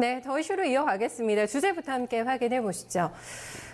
네, 더 이슈로 이어가겠습니다. 주제부터 함께 확인해 보시죠.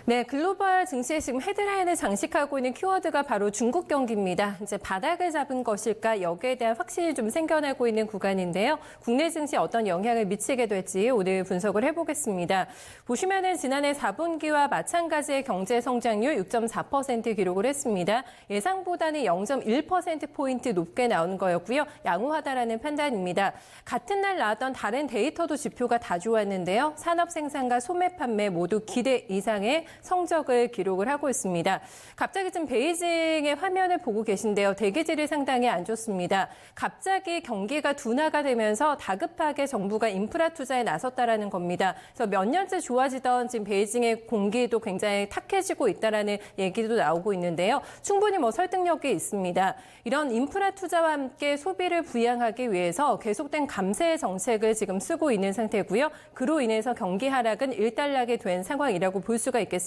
네, 글로벌 증시에 지금 헤드라인을 장식하고 있는 키워드가 바로 중국 경기입니다. 이제 바닥을 잡은 것일까 여기에 대한 확신이 좀 생겨나고 있는 구간인데요. 국내 증시에 어떤 영향을 미치게 될지 오늘 분석을 해보겠습니다. 보시면은 지난해 4분기와 마찬가지의 경제 성장률 6.4% 기록을 했습니다. 예상보다는 0.1%포인트 높게 나온 거였고요. 양호하다라는 판단입니다. 같은 날 나왔던 다른 데이터도 지표가 다 좋았는데요. 산업 생산과 소매 판매 모두 기대 이상의 성적을 기록을 하고 있습니다. 갑자기 지금 베이징의 화면을 보고 계신데요. 대기질이 상당히 안 좋습니다. 갑자기 경기가 둔화가 되면서 다급하게 정부가 인프라 투자에 나섰다라는 겁니다. 그래서 몇 년째 좋아지던 지금 베이징의 공기도 굉장히 탁해지고 있다라는 얘기도 나오고 있는데요. 충분히 설득력이 있습니다. 이런 인프라 투자와 함께 소비를 부양하기 위해서 계속된 감세 정책을 지금 쓰고 있는 상태고요. 그로 인해서 경기 하락은 일단락이 된 상황이라고 볼 수가 있겠습니다.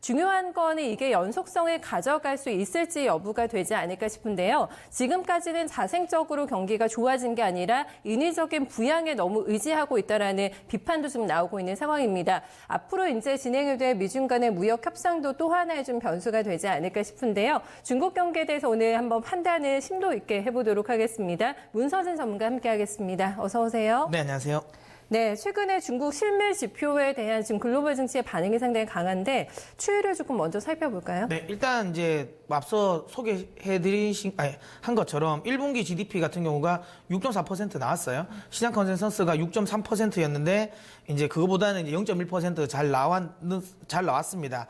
중요한 거는 이게 연속성을 가져갈 수 있을지 여부가 되지 않을까 싶은데요. 지금까지는 자생적으로 경기가 좋아진 게 아니라 인위적인 부양에 너무 의지하고 있다라는 비판도 좀 나오고 있는 상황입니다. 앞으로 이제 진행이 될 미중 간의 무역 협상도 또 하나의 좀 변수가 되지 않을까 싶은데요. 중국 경기에 대해서 오늘 한번 판단을 심도 있게 해보도록 하겠습니다. 문서진 전문가 함께하겠습니다. 어서 오세요. 네, 안녕하세요. 네, 최근에 중국 실물 지표에 대한 지금 글로벌 증시의 반응이 상당히 강한데 추이를 조금 먼저 살펴볼까요? 네, 일단 이제 앞서 한 것처럼 1분기 GDP 같은 경우가 6.4% 나왔어요. 시장 컨센서스가 6.3%였는데 이제 그거보다는 이제 0.1% 잘 나왔습니다.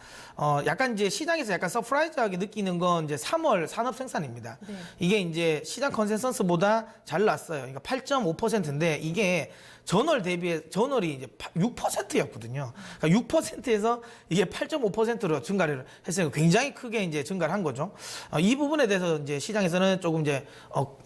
약간 이제 시장에서 약간 서프라이즈하게 느끼는 건 이제 3월 산업 생산입니다. 네. 이게 이제 시장 컨센서스보다 잘 나왔어요. 그러니까 8.5%인데 이게 전월이 이제 6%였거든요. 그러니까 6%에서 이게 8.5%로 증가를 했으니까 굉장히 크게 이제 증가를 한 거죠. 이 부분에 대해서 이제 시장에서는 조금 이제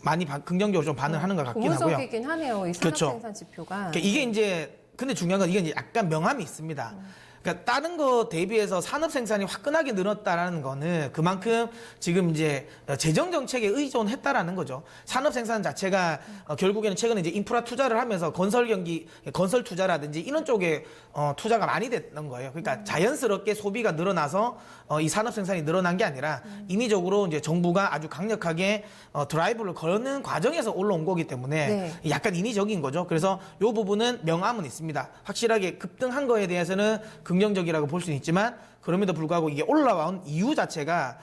많이 긍정적으로 좀 반응하는 것 같긴 하고요. 고무적이긴 하네요. 이 산업 그렇죠. 생산 지표가. 그러니까 이게 이제 근데 중요한 건 이게 이제 약간 명암이 있습니다. 그러니까 다른 거 대비해서 산업 생산이 화끈하게 늘었다라는 거는 그만큼 지금 이제 재정 정책에 의존했다라는 거죠. 산업 생산 자체가 결국에는 최근에 이제 인프라 투자를 하면서 건설 투자라든지 이런 쪽에 투자가 많이 됐던 거예요. 그러니까 자연스럽게 소비가 늘어나서 이 산업 생산이 늘어난 게 아니라 인위적으로 이제 정부가 아주 강력하게 드라이브를 거는 과정에서 올라온 거기 때문에 네. 약간 인위적인 거죠. 그래서 이 부분은 명암은 있습니다. 확실하게 급등한 거에 대해서는 긍정적이라고 볼 수는 있지만 그럼에도 불구하고 이게 올라온 이유 자체가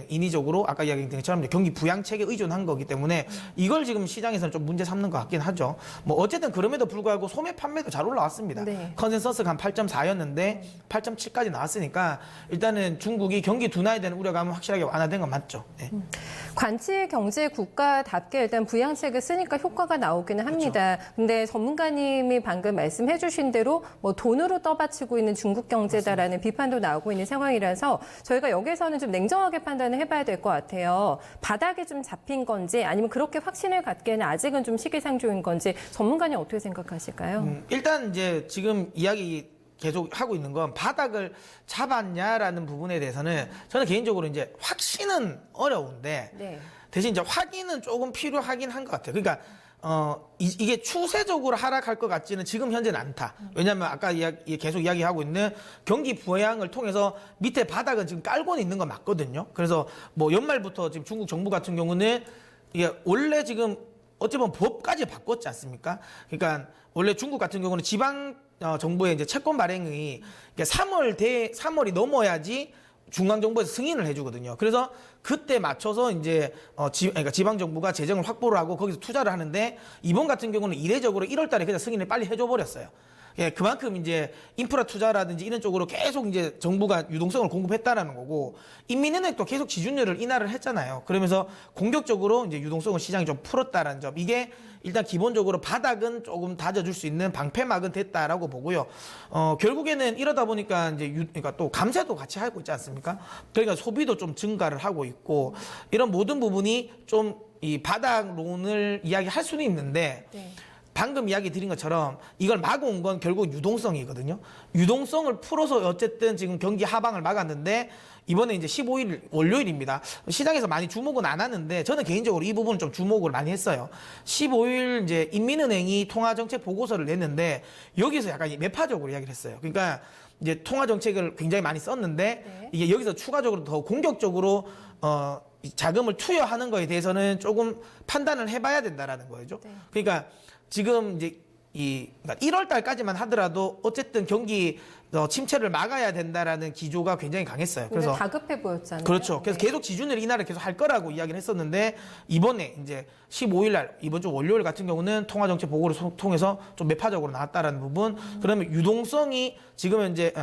인위적으로 아까 이야기한 것처럼 경기 부양책에 의존한 거기 때문에 이걸 지금 시장에서는 좀 문제 삼는 것 같긴 하죠. 어쨌든 그럼에도 불구하고 소매 판매도 잘 올라왔습니다. 네. 컨센서스가 한 8.4였는데 8.7까지 나왔으니까 일단은 중국이 경기 둔화에 대한 우려감은 확실하게 완화된 건 맞죠. 네. 관치 경제 국가답게 일단 부양책을 쓰니까 효과가 나오기는 합니다. 그렇죠. 근데 전문가님이 방금 말씀해 주신 대로 돈으로 떠받치고 있는 중국 경제다라는 비판도 나오고 있는 상황이라서 저희가 여기서는 좀 냉정하게 판단을 해봐야 될 것 같아요. 바닥에 좀 잡힌 건지 아니면 그렇게 확신을 갖기에는 아직은 좀 시기상조인 건지 전문가님 어떻게 생각하실까요? 일단 이제 지금 이야기 계속 하고 있는 건 바닥을 잡았냐라는 부분에 대해서는 저는 개인적으로 이제 확신은 어려운데 네. 대신 이제 확인은 조금 필요하긴 한 것 같아요. 그러니까 이게 추세적으로 하락할 것 같지는 지금 현재는 않다. 왜냐하면 아까 계속 이야기하고 있는 경기 부양을 통해서 밑에 바닥은 지금 깔고는 있는 건 맞거든요. 그래서 연말부터 지금 중국 정부 같은 경우는 이게 원래 지금 어찌 보면 법까지 바꿨지 않습니까? 그러니까 원래 중국 같은 경우는 지방 정부의 이제 채권 발행이 3월이 넘어야지 중앙정부에서 승인을 해주거든요. 그래서 그때 맞춰서 이제 그러니까 지방정부가 재정을 확보를 하고 거기서 투자를 하는데 이번 같은 경우는 이례적으로 1월 달에 그냥 승인을 빨리 해줘 버렸어요. 예, 그만큼 이제 인프라 투자라든지 이런 쪽으로 계속 이제 정부가 유동성을 공급했다라는 거고 인민은행도 계속 지준율을 인하를 했잖아요. 그러면서 공격적으로 이제 유동성을 시장이 좀 풀었다라는 점. 이게 일단 기본적으로 바닥은 조금 다져줄 수 있는 방패막은 됐다라고 보고요. 결국에는 이러다 보니까 이제 그러니까 또 감세도 같이 하고 있지 않습니까? 그러니까 소비도 좀 증가를 하고 있고 이런 모든 부분이 좀 이 바닥론을 이야기할 수는 있는데. 네. 방금 이야기 드린 것처럼 이걸 막아온 건 결국 유동성이거든요. 유동성을 풀어서 어쨌든 지금 경기 하방을 막았는데 이번에 이제 15일 월요일입니다. 시장에서 많이 주목은 안 하는데 저는 개인적으로 이 부분은 좀 주목을 많이 했어요. 15일 이제 인민은행이 통화정책 보고서를 냈는데 여기서 약간 매파적으로 이야기를 했어요. 그러니까 이제 통화정책을 굉장히 많이 썼는데 네. 이게 여기서 추가적으로 더 공격적으로 이 자금을 투여하는 거에 대해서는 조금 판단을 해봐야 된다라는 거죠. 네. 그러니까 지금 이제 그러니까 1월 달까지만 하더라도 어쨌든 경기 침체를 막아야 된다라는 기조가 굉장히 강했어요. 그래서 그래서 다급해 보였잖아요. 그렇죠. 그래서 네. 계속 지준을 인하를 계속 할 거라고 이야기를 했었는데 이번에 이제 15일 날 이번 주 월요일 같은 경우는 통화정책 보고를 통해서 좀 매파적으로 나왔다라는 부분. 그러면 유동성이 지금 현재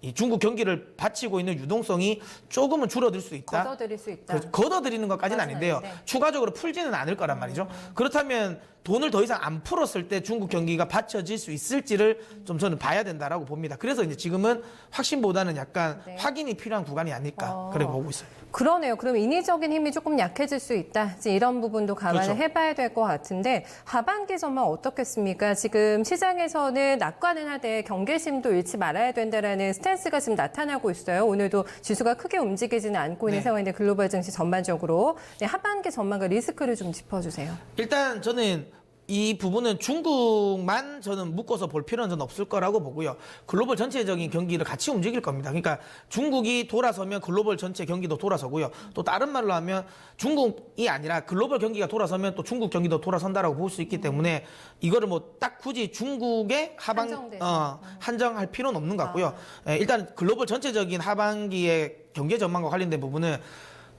이 중국 경기를 받치고 있는 유동성이 조금은 줄어들 수 있다. 걷어들일 수 있다. 그렇죠. 걷어들이는 것까지는 맞아요. 아닌데요. 네. 추가적으로 풀지는 않을 거란 말이죠. 그렇다면 돈을 더 이상 안 풀었을 때 중국 경기가 받쳐질 수 있을지를 좀 저는 봐야 된다라고 봅니다. 그래서 이제 지금은 확신보다는 약간 네. 확인이 필요한 구간이 아닐까 그래 보고 있어요. 그러네요. 그럼 인위적인 힘이 조금 약해질 수 있다. 이제 이런 부분도 감안을 그렇죠. 해봐야 될 것 같은데 하반기 전망 어떻겠습니까? 지금 시장에서는 낙관은 하되 경계심도 잃지 말아야 된다라는 스탠스가 지금 나타나고 있어요. 오늘도 지수가 크게 움직이지는 않고 있는 네. 상황인데 글로벌 증시 전반적으로 네, 하반기 전망과 리스크를 좀 짚어주세요. 일단 저는 이 부분은 중국만 저는 묶어서 볼 필요는 저는 없을 거라고 보고요. 글로벌 전체적인 경기를 같이 움직일 겁니다. 그러니까 중국이 돌아서면 글로벌 전체 경기도 돌아서고요. 또 다른 말로 하면 중국이 아니라 글로벌 경기가 돌아서면 또 중국 경기도 돌아선다라고 볼 수 있기 때문에 이거를 뭐 딱 굳이 중국의 한정돼서. 한정할 필요는 없는 것 같고요. 일단 글로벌 전체적인 하반기의 경제 전망과 관련된 부분은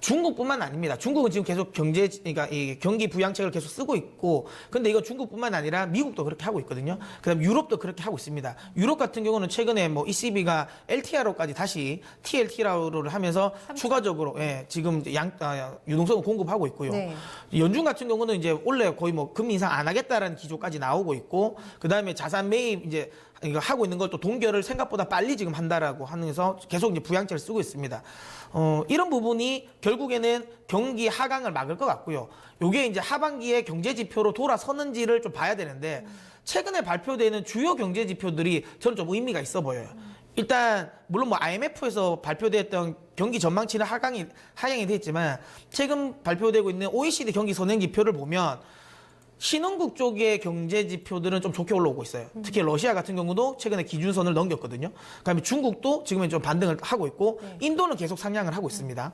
중국뿐만 아닙니다. 중국은 지금 계속 그러니까 이 경기 부양책을 계속 쓰고 있고, 근데 이거 중국뿐만 아니라 미국도 그렇게 하고 있거든요. 그다음 유럽도 그렇게 하고 있습니다. 유럽 같은 경우는 최근에 뭐 ECB가 LTRO까지 다시 TLTRO를 하면서 추가적으로 지금 이제 유동성을 공급하고 있고요. 네. 연준 같은 경우는 이제 원래 거의 뭐 금리 인상 안 하겠다라는 기조까지 나오고 있고, 그다음에 자산 매입 이제 이거 하고 있는 걸 또 동결을 생각보다 빨리 지금 한다라고 하면서 계속 이제 부양책을 쓰고 있습니다. 이런 부분이 결국에는 경기 하강을 막을 것 같고요. 요게 이제 하반기에 경제 지표로 돌아서는지를 좀 봐야 되는데 최근에 발표되는 주요 경제 지표들이 저는 좀 의미가 있어 보여요. 일단 물론 뭐 IMF에서 발표됐던 경기 전망치는 하향이 됐지만 최근 발표되고 있는 OECD 경기 선행 지표를 보면 신흥국 쪽의 경제 지표들은 좀 좋게 올라오고 있어요. 특히 러시아 같은 경우도 최근에 기준선을 넘겼거든요. 그다음에 중국도 지금은 좀 반등을 하고 있고 인도는 계속 상향을 하고 있습니다.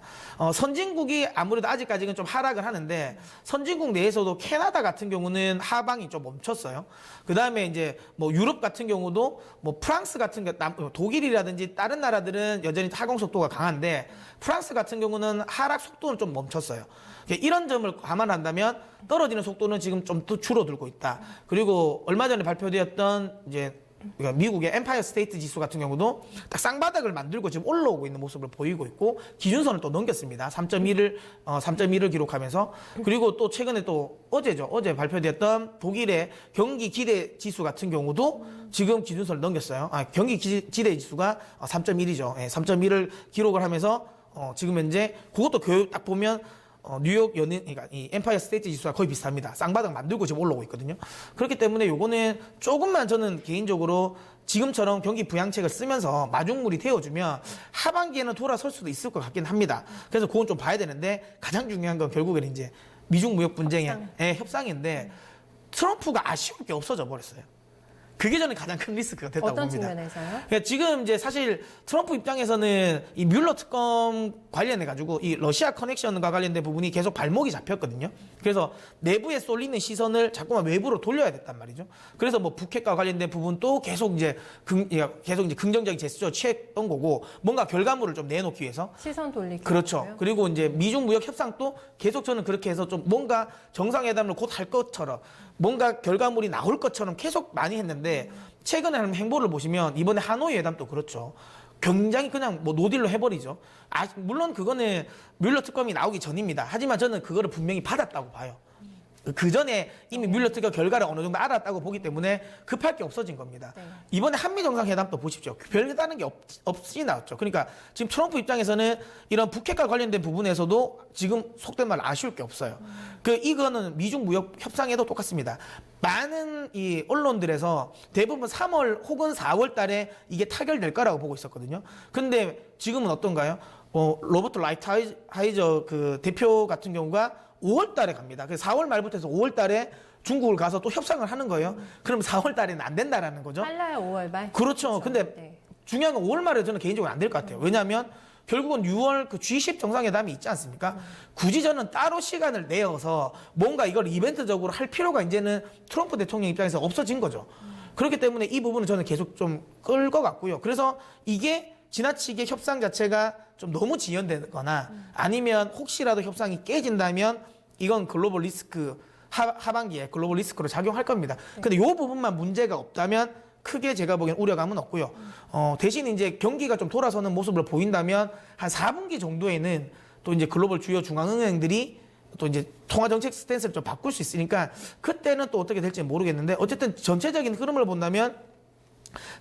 선진국이 아무래도 아직까지는 좀 하락을 하는데 선진국 내에서도 캐나다 같은 경우는 하방이 좀 멈췄어요. 그다음에 이제 뭐 유럽 같은 경우도 뭐 프랑스 같은 독일이라든지 다른 나라들은 여전히 하강 속도가 강한데 프랑스 같은 경우는 하락 속도는 좀 멈췄어요. 이런 점을 감안한다면 떨어지는 속도는 지금 좀 더 줄어들고 있다. 그리고 얼마 전에 발표되었던 이제 그러니까 미국의 엠파이어 스테이트 지수 같은 경우도 딱 쌍바닥을 만들고 지금 올라오고 있는 모습을 보이고 있고 기준선을 또 넘겼습니다. 3.1을 기록하면서 그리고 또 최근에 또 어제 발표되었던 독일의 경기 기대 지수 같은 경우도 지금 기준선을 넘겼어요. 경기 기대 지수가 3.1이죠. 3.1을 기록을 하면서 지금 현재 그것도 딱 보면 뉴욕 그러니까 이 엠파이어 스테이트 지수가 거의 비슷합니다. 쌍바닥 만들고 지금 올라오고 있거든요. 그렇기 때문에 요거는 조금만 저는 개인적으로 지금처럼 경기 부양책을 쓰면서 마중물이 되어주면 하반기에는 돌아설 수도 있을 것 같긴 합니다. 그래서 그건 좀 봐야 되는데 가장 중요한 건 결국에는 이제 미중 무역 분쟁의 협상인데 트럼프가 아쉬울 게 없어져 버렸어요. 그게 저는 가장 큰 리스크가 됐다고 어떤 봅니다. 측면에서요? 그러니까 지금 이제 사실 트럼프 입장에서는 이 뮬러 특검 관련해 가지고 이 러시아 커넥션과 관련된 부분이 계속 발목이 잡혔거든요. 그래서 내부에 쏠리는 시선을 자꾸만 외부로 돌려야 됐단 말이죠. 그래서 뭐 북핵과 관련된 부분도 계속 이제 긍정적인 제스처를 취했던 거고 뭔가 결과물을 좀 내놓기 위해서 시선 돌리기. 그렇죠. 그리고 이제 미중 무역 협상도 계속 저는 그렇게 해서 좀 뭔가 정상회담을 곧 할 것처럼 뭔가 결과물이 나올 것처럼 계속 많이 했는데 최근에 하는 행보를 보시면 이번에 하노이 회담도 그렇죠. 굉장히 그냥 뭐 노딜로 해버리죠. 물론 그거는 뮬러 특검이 나오기 전입니다. 하지만 저는 그거를 분명히 받았다고 봐요. 그 전에 이미 뮬러 결과를 어느 정도 알았다고 보기 때문에 급할 게 없어진 겁니다. 네. 이번에 한미 정상회담도 보십시오. 별다른 게 없이 나왔죠. 그러니까 지금 트럼프 입장에서는 이런 북핵과 관련된 부분에서도 지금 속된 말 아쉬울 게 없어요. 이거는 미중 무역 협상에도 똑같습니다. 많은 이 언론들에서 대부분 3월 혹은 4월 달에 이게 타결될 거라고 보고 있었거든요. 근데 지금은 어떤가요? 로버트 라이트하이저 그 대표 같은 경우가 5월 달에 갑니다. 그래서 4월 말부터 해서 5월 달에 중국을 가서 또 협상을 하는 거예요. 그럼 4월 달에는 안 된다라는 거죠. 빨라요, 5월 말. 그렇죠. 근데 네. 중요한 건 5월 말에 저는 개인적으로 안 될 것 같아요. 왜냐하면 결국은 6월 그 G10 정상회담이 있지 않습니까? 굳이 저는 따로 시간을 내어서 뭔가 이걸 이벤트적으로 할 필요가 이제는 트럼프 대통령 입장에서 없어진 거죠. 그렇기 때문에 이 부분은 저는 계속 좀 끌 것 같고요. 그래서 이게 지나치게 협상 자체가 좀 너무 지연되거나 아니면 혹시라도 협상이 깨진다면 이건 글로벌 리스크 하반기에 글로벌 리스크로 작용할 겁니다. 근데 이 부분만 문제가 없다면 크게 제가 보기엔 우려감은 없고요. 대신 이제 경기가 좀 돌아서는 모습을 보인다면 한 4분기 정도에는 또 이제 글로벌 주요 중앙은행들이 또 이제 통화 정책 스탠스를 좀 바꿀 수 있으니까 그때는 또 어떻게 될지 모르겠는데 어쨌든 전체적인 흐름을 본다면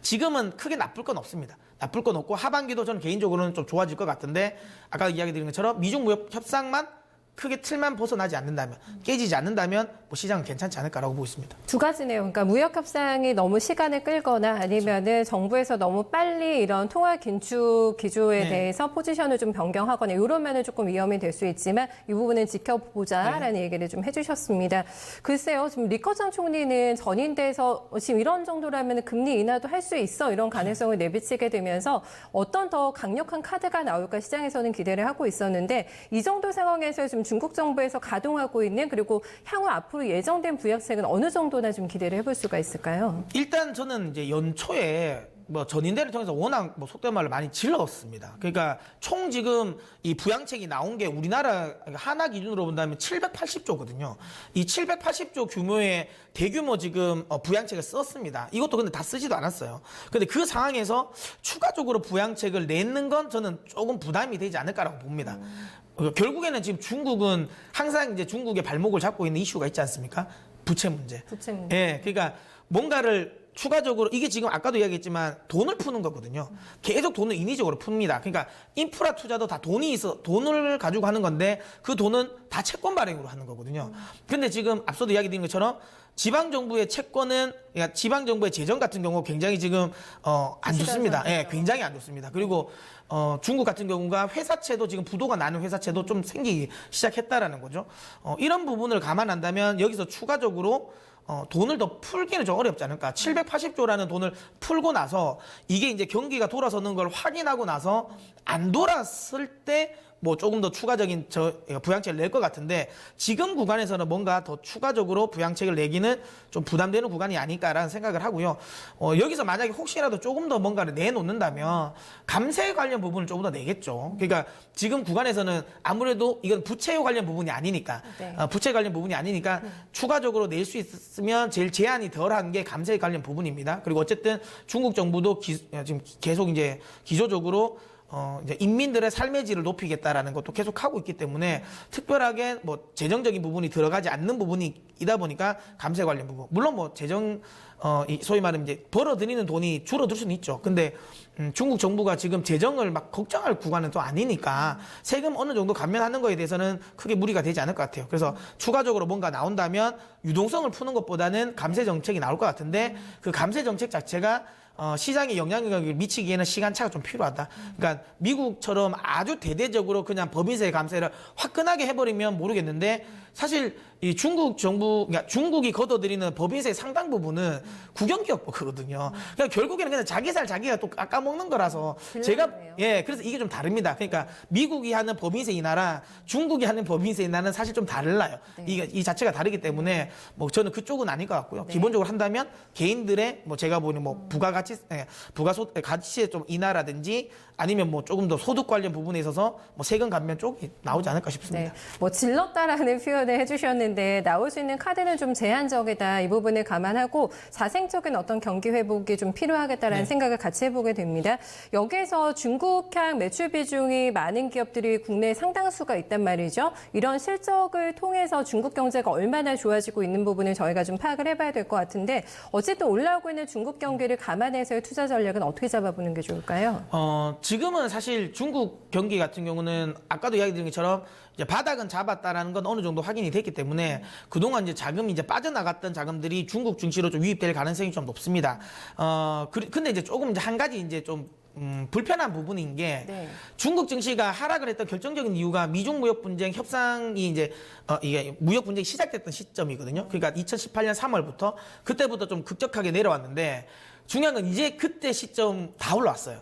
지금은 크게 나쁠 건 없습니다. 나쁠 건 없고 하반기도 저는 개인적으로는 좀 좋아질 것 같은데 아까 이야기 드린 것처럼 미중 무역 협상만 크게 틀만 벗어나지 않는다면 깨지지 않는다면 뭐 시장은 괜찮지 않을까라고 보고 있습니다. 두 가지네요. 그러니까 무역 협상이 너무 시간을 끌거나 아니면은 정부에서 너무 빨리 이런 통화 긴축 기조에 네. 대해서 포지션을 좀 변경하거나 이러면은 조금 위험이 될 수 있지만 이 부분은 지켜보자라는 얘기를 좀 해주셨습니다. 글쎄요, 지금 리커창 총리는 전인대에서 지금 이런 정도라면 금리 인하도 할 수 있어 이런 가능성을 내비치게 되면서 어떤 더 강력한 카드가 나올까 시장에서는 기대를 하고 있었는데 이 정도 상황에서 좀 중국 정부에서 가동하고 있는 그리고 향후 앞으로 예정된 부양책은 어느 정도나 좀 기대를 해볼 수가 있을까요? 일단 저는 이제 연초에 뭐 전인대를 통해서 워낙 뭐 속된 말로 많이 질렀습니다. 그러니까 총 지금 이 부양책이 나온 게 우리나라 하나 기준으로 본다면 780조거든요. 이 780조 규모의 대규모 지금 부양책을 썼습니다. 이것도 근데 다 쓰지도 않았어요. 근데 그 상황에서 추가적으로 부양책을 내는 건 저는 조금 부담이 되지 않을까라고 봅니다. 결국에는 지금 중국은 항상 이제 중국의 발목을 잡고 있는 이슈가 있지 않습니까? 부채 문제. 부채 문제. 예, 그러니까 뭔가를 추가적으로 이게 지금 아까도 이야기했지만 돈을 푸는 거거든요. 계속 돈을 인위적으로 풉니다. 그러니까 인프라 투자도 다 돈이 있어 돈을 가지고 하는 건데 그 돈은 다 채권 발행으로 하는 거거든요. 근데 지금 앞서도 이야기 드린 것처럼 지방 정부의 채권은 그러니까 지방 정부의 재정 같은 경우 굉장히 지금 안 좋습니다. 예, 굉장히 안 좋습니다. 그리고 중국 같은 경우가 회사채도 지금 부도가 나는 회사채도 좀 생기기 시작했다라는 거죠. 이런 부분을 감안한다면 여기서 추가적으로 돈을 더 풀기는 좀 어렵지 않을까. 780조라는 돈을 풀고 나서 이게 이제 경기가 돌아서는 걸 확인하고 나서 안 돌았을 때 뭐 조금 더 추가적인 부양책을 낼 것 같은데 지금 구간에서는 뭔가 더 추가적으로 부양책을 내기는 좀 부담되는 구간이 아닐까라는 생각을 하고요. 여기서 만약에 혹시라도 조금 더 뭔가를 내놓는다면 감세 관련 부분을 조금 더 내겠죠. 그러니까 지금 구간에서는 아무래도 이건 부채 관련 부분이 아니니까 네. 부채 관련 부분이 아니니까 추가적으로 낼 수 있으면 제일 제한이 덜한 게 감세 관련 부분입니다. 그리고 어쨌든 중국 정부도 지금 계속 이제 기조적으로 이제 인민들의 삶의 질을 높이겠다라는 것도 계속 하고 있기 때문에 특별하게 뭐 재정적인 부분이 들어가지 않는 부분이다 보니까 감세 관련 부분. 물론 뭐 재정, 소위 말하면 이제 벌어들이는 돈이 줄어들 수는 있죠. 근데 중국 정부가 지금 재정을 막 걱정할 구간은 또 아니니까 세금 어느 정도 감면하는 거에 대해서는 크게 무리가 되지 않을 것 같아요. 그래서 추가적으로 뭔가 나온다면 유동성을 푸는 것보다는 감세 정책이 나올 것 같은데 그 감세 정책 자체가 시장에 영향력을 미치기에는 시간차가 좀 필요하다. 그러니까 미국처럼 아주 대대적으로 그냥 법인세 감세를 화끈하게 해버리면 모르겠는데 사실 이 중국 정부, 그러니까 중국이 걷어들이는 법인세 상당 부분은 국영기업 거거든요. 그러니까 결국에는 그냥 자기 살 자기가 또 깎아먹는 거라서 제가 그래서 이게 좀 다릅니다. 그러니까 미국이 하는 법인세 인하랑 중국이 하는 법인세 인하는 사실 좀 달라요. 네. 이 자체가 다르기 때문에 뭐 저는 그쪽은 아닐 것 같고요. 기본적으로 한다면 개인들의 뭐 제가 보는 뭐 부가가치의 좀 인하라든지 아니면 뭐 조금 더 소득 관련 부분에 있어서 뭐 세금 감면 쪽이 나오지 않을까 싶습니다. 네, 뭐 질렀다라는 표현을 해주셨는데 텐데 나올 수 있는 카드는 좀 제한적이다. 이 부분을 감안하고 자생적인 어떤 경기 회복이 좀 필요하겠다라는 생각을 같이 해보게 됩니다. 여기에서 중국향 매출 비중이 많은 기업들이 국내에 상당수가 있단 말이죠. 이런 실적을 통해서 중국 경제가 얼마나 좋아지고 있는 부분을 저희가 좀 파악을 해봐야 될 것 같은데 어쨌든 올라오고 있는 중국 경기를 감안해서의 투자 전략은 어떻게 잡아보는 게 좋을까요? 지금은 사실 중국 경기 같은 경우는 아까도 이야기 드린 것처럼 이제 바닥은 잡았다라는 건 어느 정도 확인이 됐기 때문에 그동안 이제 자금이 이제 빠져나갔던 자금들이 중국 증시로 좀 유입될 가능성이 좀 높습니다. 근데 이제 조금 이제 한 가지 이제 좀 불편한 부분인 게 네. 중국 증시가 하락을 했던 결정적인 이유가 미중 무역 분쟁 협상이 이제 이게 무역 분쟁이 시작됐던 시점이거든요. 그러니까 2018년 3월부터 그때부터 좀 급격하게 내려왔는데 중요한 건 이제 그때 시점 다 올라왔어요.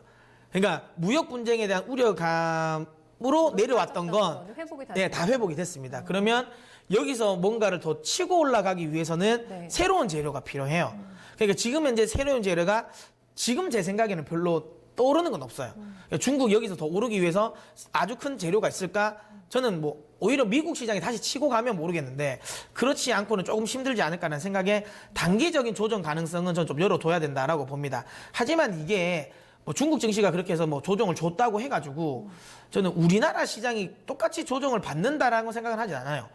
그러니까 무역 분쟁에 대한 우려감으로 내려왔던 건 회복이 다 네, 다 회복이 됐습니다. 그러면 여기서 뭔가를 더 치고 올라가기 위해서는 네. 새로운 재료가 필요해요. 그러니까 지금 현재 새로운 재료가 지금 제 생각에는 별로 떠오르는 건 없어요. 그러니까 중국 여기서 더 오르기 위해서 아주 큰 재료가 있을까? 저는 뭐 오히려 미국 시장이 다시 치고 가면 모르겠는데 그렇지 않고는 조금 힘들지 않을까라는 생각에 단기적인 조정 가능성은 저는 좀 열어둬야 된다라고 봅니다. 하지만 이게 뭐 중국 증시가 그렇게 해서 뭐 조정을 줬다고 해가지고 저는 우리나라 시장이 똑같이 조정을 받는다라고 생각은 하진 않아요.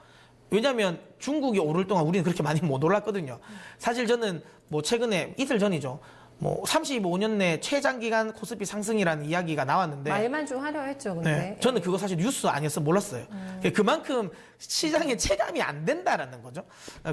왜냐하면 중국이 오를 동안 우리는 그렇게 많이 못 올랐거든요. 사실 저는 뭐 최근에 이틀 전이죠. 뭐 35년 내 최장기간 코스피 상승이라는 이야기가 나왔는데 말만 좀 하려 했죠, 근데. 네, 저는 그거 사실 뉴스 아니어서 몰랐어요. 그만큼 시장에 체감이 안 된다라는 거죠.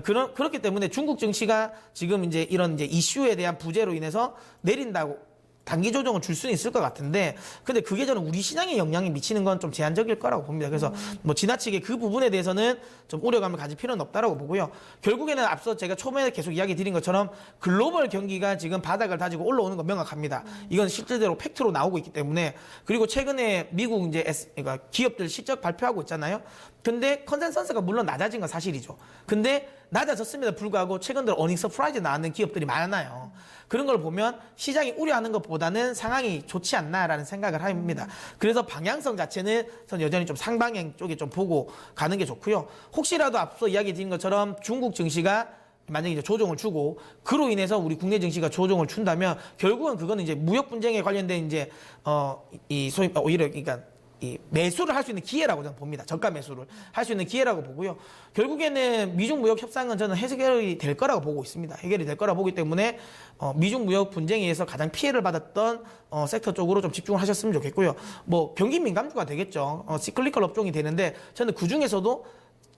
그렇기 때문에 중국 증시가 지금 이제 이런 이제 이슈에 대한 부재로 인해서 내린다고 단기 조정을 줄 수는 있을 것 같은데, 근데 그게 저는 우리 시장에 영향이 미치는 건 좀 제한적일 거라고 봅니다. 그래서 뭐 지나치게 그 부분에 대해서는 좀 우려감을 가질 필요는 없다라고 보고요. 결국에는 앞서 제가 처음에 계속 이야기 드린 것처럼 글로벌 경기가 지금 바닥을 다지고 올라오는 건 명확합니다. 이건 실질적으로 팩트로 나오고 있기 때문에. 그리고 최근에 미국 이제 그러니까 기업들 실적 발표하고 있잖아요. 근데 컨센서스가 물론 낮아진 건 사실이죠. 근데 낮아졌음에도 불구하고 최근 들어 어닝 서프라이즈 나왔는 기업들이 많아요. 그런 걸 보면 시장이 우려하는 것보다는 상황이 좋지 않나라는 생각을 합니다. 그래서 방향성 자체는 전 여전히 좀 상방향 쪽에 좀 보고 가는 게 좋고요. 혹시라도 앞서 이야기 드린 것처럼 중국 증시가 만약에 이제 조정을 주고 그로 인해서 우리 국내 증시가 조정을 준다면 결국은 그거는 이제 무역 분쟁에 관련된 이제 이 소위 오히려 그러니까 이 매수를 할 수 있는 기회라고 저는 봅니다. 저가 매수를 할 수 있는 기회라고 보고요. 결국에는 미중 무역 협상은 저는 해결이 될 거라고 보고 있습니다. 해결이 될 거라고 보기 때문에 미중 무역 분쟁에 의해서 가장 피해를 받았던 섹터 쪽으로 좀 집중을 하셨으면 좋겠고요. 뭐 경기 민감주가 되겠죠. 시클리컬 업종이 되는데 저는 그 중에서도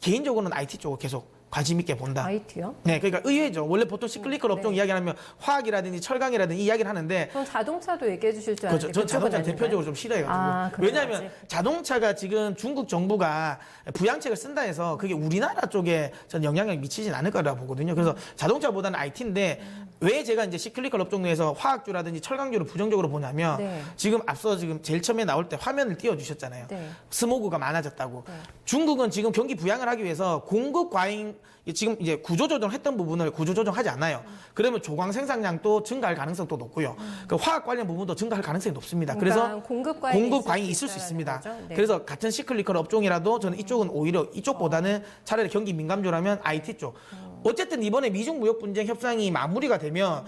개인적으로는 IT 쪽을 계속 관심 있게 본다. IT요? 네, 그러니까 의외죠. 원래 보통 시클리컬 업종 네. 이야기하면 화학이라든지 철강이라든지 이야기를 하는데 전 자동차도 얘기해 주실 줄 그렇죠. 알았는데 전 자동차 그쪽은 대표적으로 좀 싫어해가지고. 아, 그래요? 왜냐하면 아직? 자동차가 지금 중국 정부가 부양책을 쓴다 해서 그게 우리나라 쪽에 전 영향을 미치진 않을 거라고 보거든요. 그래서 자동차보다는 IT인데 왜 제가 이제 시클리컬 업종 내에서 화학주라든지 철강주를 부정적으로 보냐면 네. 지금 앞서 지금 제일 처음에 나올 때 화면을 띄워주셨잖아요. 네. 스모그가 많아졌다고. 네. 중국은 지금 경기 부양을 하기 위해서 공급 과잉 지금 이제 구조조정 했던 부분을 구조조정하지 않아요. 그러면 조광 생산량도 증가할 가능성도 높고요. 그 화학 관련 부분도 증가할 가능성이 높습니다. 그러니까 그래서 공급 과잉이 있을 수 있습니다. 거죠? 네. 그래서 같은 시클리컬 업종이라도 저는 이쪽은 오히려 이쪽보다는 차라리 경기 민감주라면 IT 쪽. 어쨌든 이번에 미중 무역 분쟁 협상이 마무리가 되면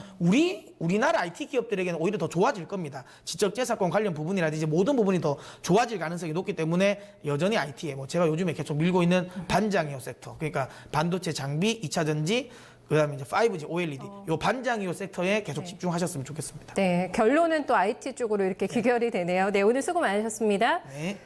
우리나라 IT 기업들에게는 오히려 더 좋아질 겁니다. 지적재산권 관련 부분이라든지 모든 부분이 더 좋아질 가능성이 높기 때문에 여전히 IT에 뭐 제가 요즘에 계속 밀고 있는 반장이요 섹터. 그러니까 반도체 장비, 2차 전지, 그다음에 이제 5G, OLED 요 반장이요 섹터에 계속 집중하셨으면 좋겠습니다. 네, 결론은 또 IT 쪽으로 이렇게 귀결이 되네요. 네, 오늘 수고 많으셨습니다. 네.